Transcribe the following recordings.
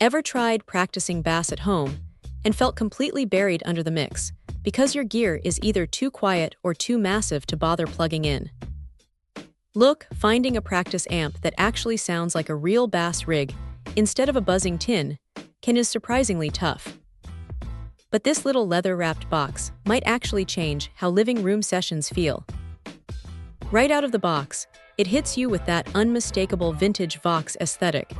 Ever tried practicing bass at home and felt completely buried under the mix because your gear is either too quiet or too massive to bother plugging in? Look, finding a practice amp that actually sounds like a real bass rig instead of a buzzing tin is surprisingly tough. But this little leather-wrapped box might actually change how living room sessions feel. Right out of the box, it hits you with that unmistakable vintage Vox aesthetic.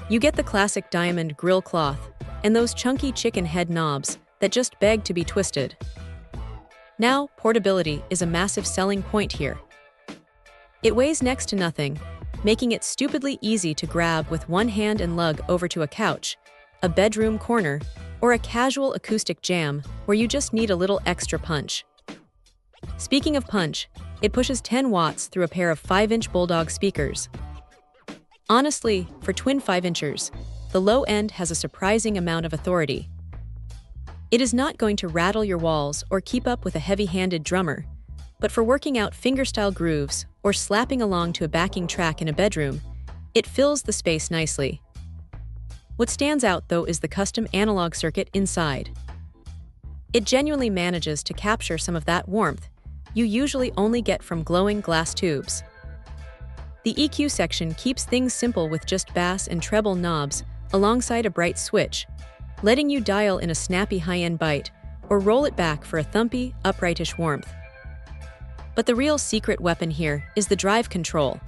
You get the classic diamond grill cloth and those chunky chicken head knobs that just beg to be twisted. Now, portability is a massive selling point here. It weighs next to nothing, making it stupidly easy to grab with one hand and lug over to a couch, a bedroom corner, or a casual acoustic jam where you just need a little extra punch. Speaking of punch, it pushes 10 watts through a pair of 5-inch Bulldog speakers. Honestly, for twin 5-inchers, the low end has a surprising amount of authority. It is not going to rattle your walls or keep up with a heavy-handed drummer, but for working out fingerstyle grooves or slapping along to a backing track in a bedroom, it fills the space nicely. What stands out, though, is the custom analog circuit inside. It genuinely manages to capture some of that warmth you usually only get from glowing glass tubes. The EQ section keeps things simple with just bass and treble knobs alongside a bright switch, letting you dial in a snappy high-end bite or roll it back for a thumpy, uprightish warmth. But the real secret weapon here is the drive control.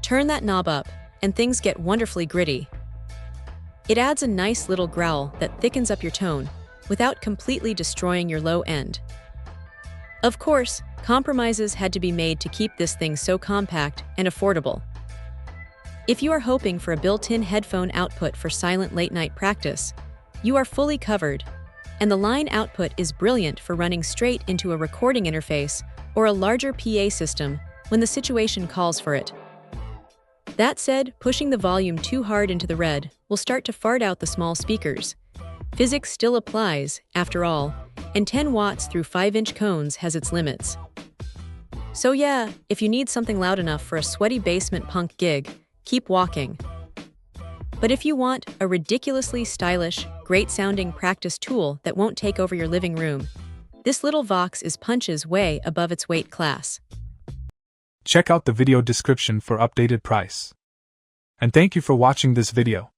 Turn that knob up, and things get wonderfully gritty. It adds a nice little growl that thickens up your tone without completely destroying your low end. Of course, compromises had to be made to keep this thing so compact and affordable. If you are hoping for a built-in headphone output for silent late-night practice, you are fully covered, and the line output is brilliant for running straight into a recording interface or a larger PA system when the situation calls for it. That said, pushing the volume too hard into the red will start to fart out the small speakers. Physics still applies, after all, and 10 watts through 5-inch cones has its limits. So yeah, if you need something loud enough for a sweaty basement punk gig, keep walking. But if you want a ridiculously stylish, great-sounding practice tool that won't take over your living room, this little Vox is punches way above its weight class. Check out the video description for updated price. And thank you for watching this video.